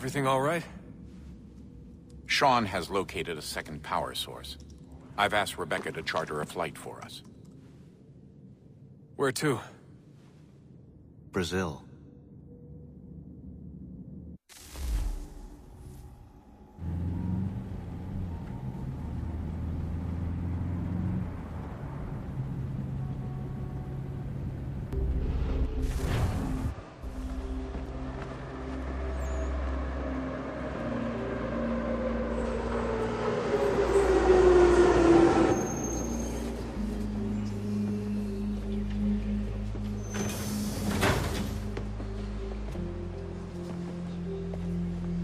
Everything all right? Sean has located a second power source. I've asked Rebecca to charter a flight for us. Where to? Brazil.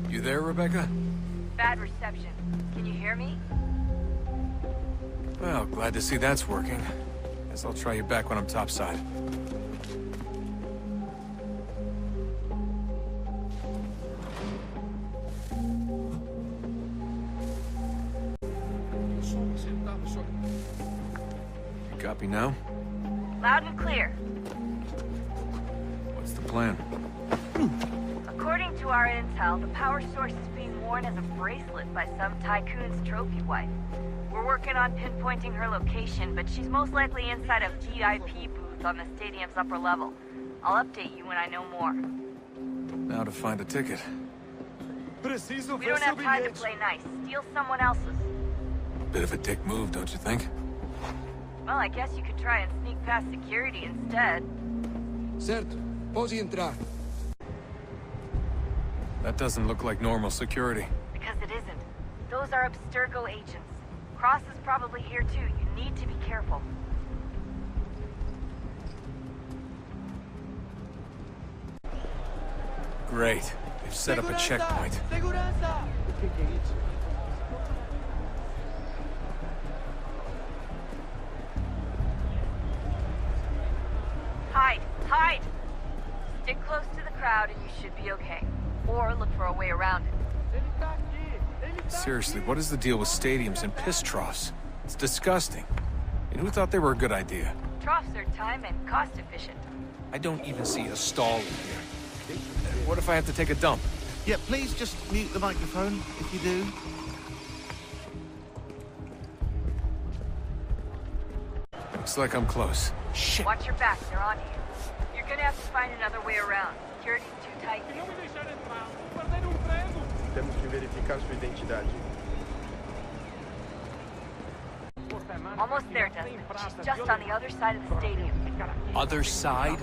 You there, Rebecca? Bad reception. Can you hear me? Well, glad to see that's working. Guess I'll try you back when I'm topside. You copy now? Loud and clear. What's the plan? According to our intel, the power source is being worn as a bracelet by some tycoon's trophy wife. We're working on pinpointing her location, but she's most likely inside a VIP booth on the stadium's upper level. I'll update you when I know more. Now to find a ticket. We don't have time to play nice. Steal someone else's. Bit of a dick move, don't you think? Well, I guess you could try and sneak past security instead. Certo. Pode entrar. That doesn't look like normal security. Because it isn't. Those are Abstergo agents. Cross is probably here too. You need to be careful. Great. They've set up a checkpoint. Hide! Hide! Stick close to the crowd and you should be okay. Or look for a way around it. Seriously, what is the deal with stadiums and piss troughs? It's disgusting. And who thought they were a good idea? Troughs are time and cost efficient. I don't even see a stall in here. What if I have to take a dump? Yeah, please just mute the microphone if you do. Looks like I'm close. Shit. Watch your back, they're on you. You're gonna have to find another way around. Security's too tight. Temos que verificar sua identidade. Almost there, Desmond. She's just on the other side of the stadium. Other side?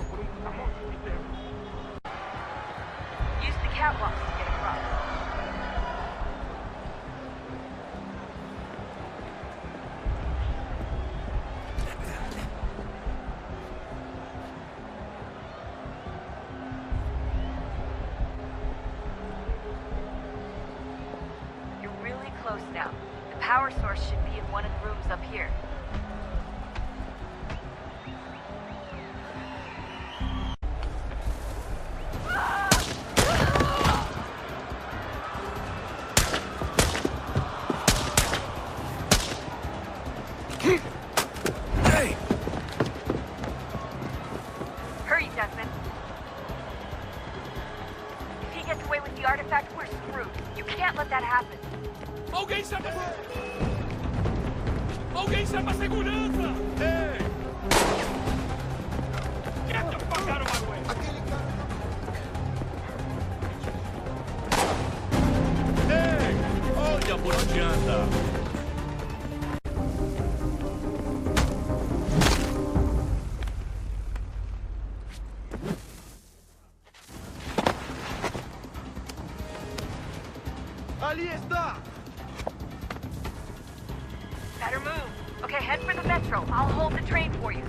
Use the catwalks to get across. You're really close now. The power source should be in one of the rooms up here. Hey! Hurry, Desmond. If he gets away with the artifact, we're screwed. You can't let that happen. Alguém chama... Alguém chama segurança! Ei! Get the fuck out of my way! Ei! Olha por onde anda! Ali está! Better move. Okay, head for the metro. I'll hold the train for you.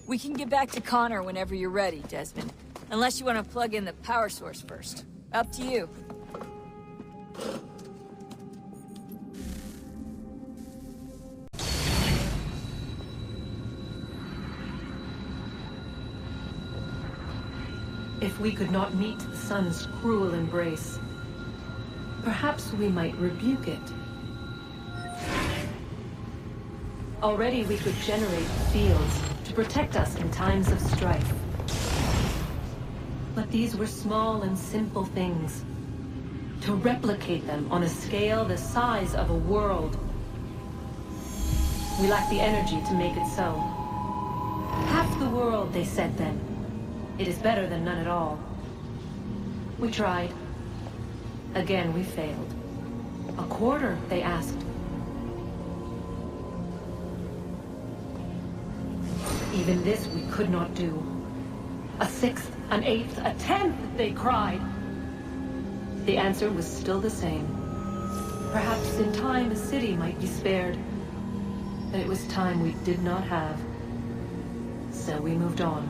We can get back to Connor whenever you're ready, Desmond. Unless you want to plug in the power source first. Up to you. If we could not meet the sun's cruel embrace, perhaps we might rebuke it. Already we could generate fields to protect us in times of strife. But these were small and simple things. To replicate them on a scale the size of a world, we lack the energy to make it so. Half the world, they said then. It is better than none at all. We tried. Again, we failed. A quarter, they asked. Even this we could not do. A sixth, an eighth, a tenth, they cried. The answer was still the same. Perhaps in time a city might be spared. But it was time we did not have. So we moved on.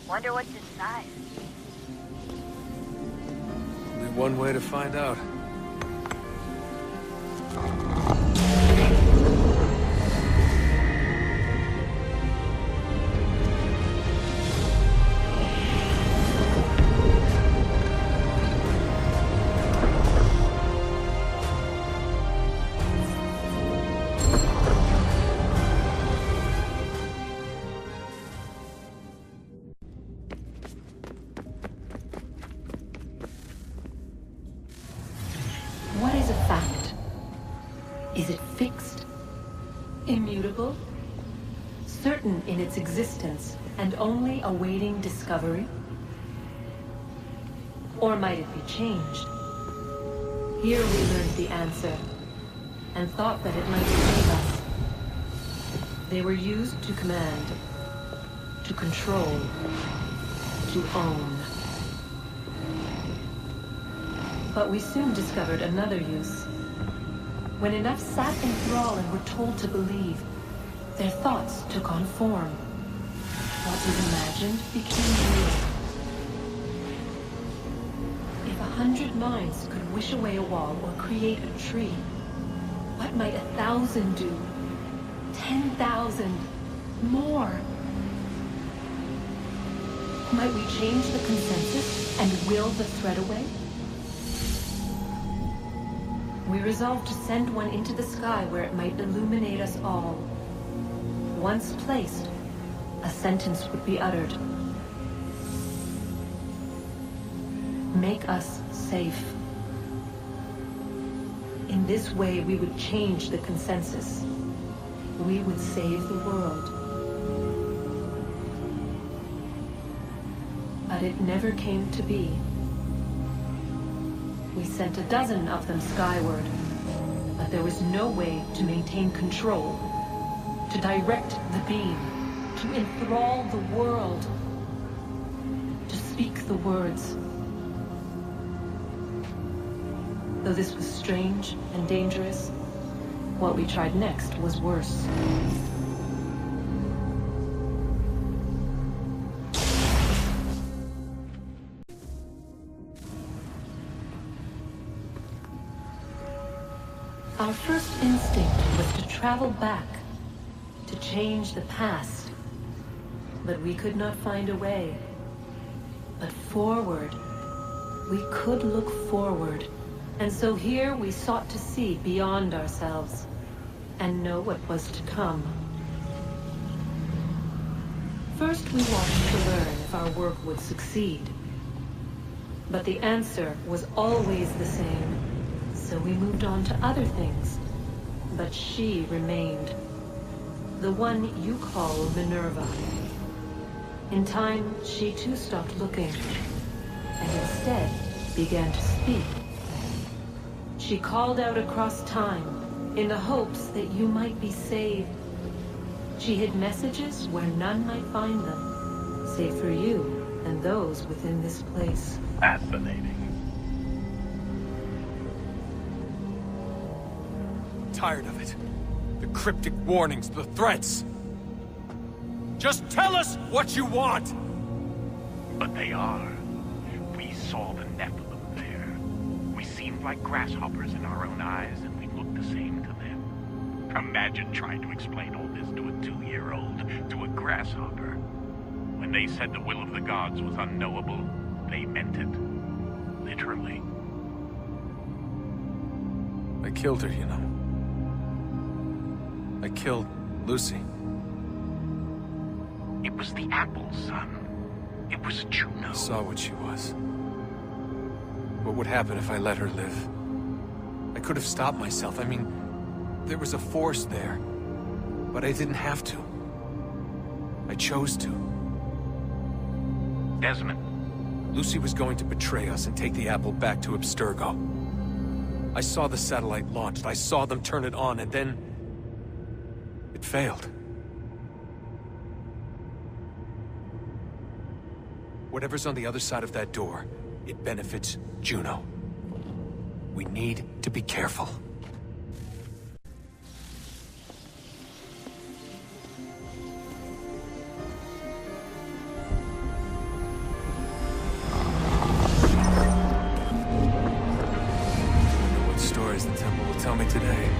Wonder what's inside. Only one way to find out. What is a fact? Is it fixed? Immutable? Certain in its existence and only awaiting discovery? Or might it be changed? Here we learned the answer, and thought that it might save us. They were used to command, to control, to own. But we soon discovered another use. When enough sat in thrall and were told to believe, their thoughts took on form. What was imagined became real. If 100 minds could wish away a wall or create a tree, what might 1,000 do? 10,000? More? Might we change the consensus and will the thread away? We resolved to send one into the sky where it might illuminate us all. Once placed, a sentence would be uttered. Make us safe. In this way, we would change the consensus. We would save the world. But it never came to be. We sent a dozen of them skyward, but there was no way to maintain control, to direct the beam, to enthrall the world, to speak the words. Though this was strange and dangerous, what we tried next was worse. Our first instinct was to travel back, to change the past. But we could not find a way. But forward, we could look forward. And so here we sought to see beyond ourselves, and know what was to come. First we wanted to learn if our work would succeed. But the answer was always the same. So we moved on to other things. But she remained. The one you call Minerva. In time, she too stopped looking, and instead began to speak. She called out across time, in the hopes that you might be saved. She hid messages where none might find them, save for you than those within this place. Fascinating. Tired of it. The cryptic warnings, the threats. Just tell us what you want! But they are. We saw the Nephilim there. We seemed like grasshoppers in our own eyes, and we looked the same to them. Imagine trying to explain all this to a 2-year-old, to a grasshopper. When they said the will of the gods was unknowable, they meant it. Literally. I killed her, you know. I killed Lucy. It was the apple, son. It was Juno. I saw what she was. What would happen if I let her live? I could have stopped myself. I mean, there was a force there. But I didn't have to. I chose to. Desmond. Lucy was going to betray us and take the apple back to Abstergo. I saw the satellite launched. I saw them turn it on, and then... it failed. Whatever's on the other side of that door, it benefits Juno. We need to be careful. I wonder what stories the temple will tell me today.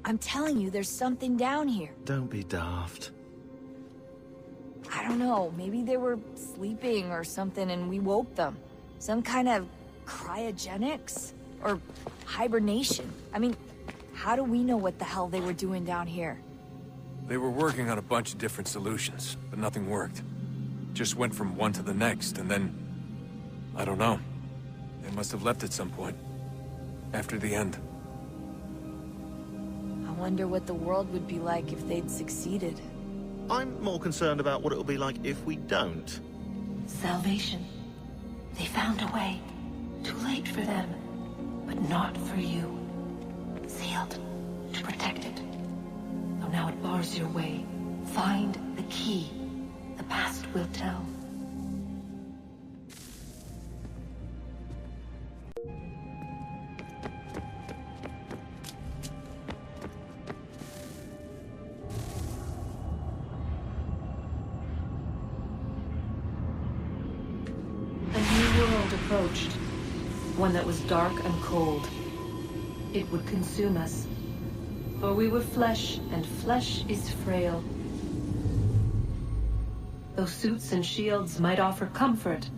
I'm telling you, there's something down here. Don't be daft. I don't know, maybe they were sleeping or something and we woke them. Some kind of cryogenics? Or hibernation? I mean, how do we know what the hell they were doing down here? They were working on a bunch of different solutions, but nothing worked. Just went from one to the next, and then... I don't know. They must have left at some point. After the end. I wonder what the world would be like if they'd succeeded. I'm more concerned about what it'll be like if we don't. Salvation. They found a way. Too late for them, but not for you. Sealed to protect it. Though now it bars your way. Find the key. The past will tell. Approached, one that was dark and cold. It would consume us, for we were flesh, and flesh is frail. Though suits and shields might offer comfort,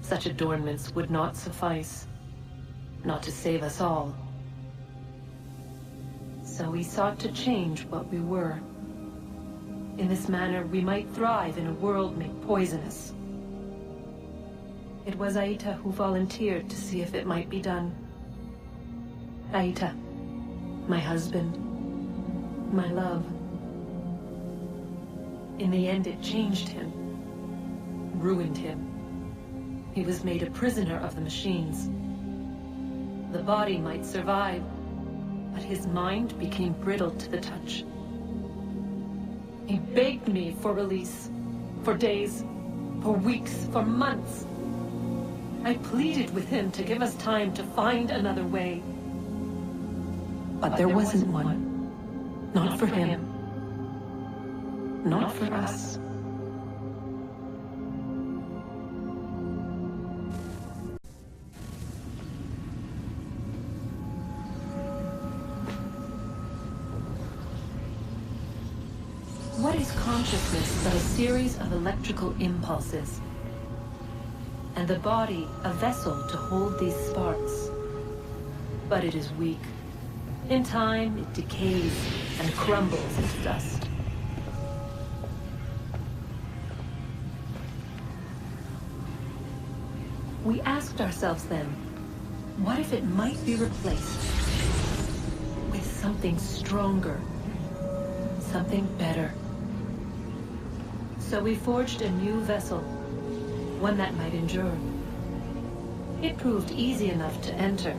such adornments would not suffice, not to save us all. So we sought to change what we were. In this manner, we might thrive in a world made poisonous. It was Aita who volunteered to see if it might be done. Aita, my husband, my love. In the end, it changed him, ruined him. He was made a prisoner of the machines. The body might survive, but his mind became brittle to the touch. He begged me for release, for days, for weeks, for months. I pleaded with him to give us time to find another way. But there wasn't one. Not for him. Not for us. What is consciousness but a series of electrical impulses? And the body a vessel to hold these sparks. But it is weak. In time, it decays and crumbles into dust. We asked ourselves then, what if it might be replaced with something stronger, something better? So we forged a new vessel, one that might endure. It proved easy enough to enter.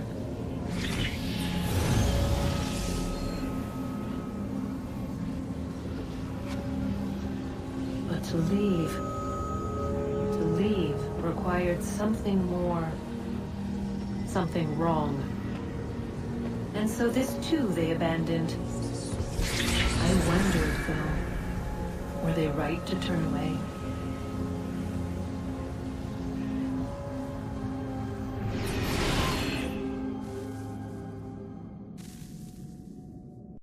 But to leave required something more, something wrong. And so this too they abandoned. I wondered, though, were they right to turn away?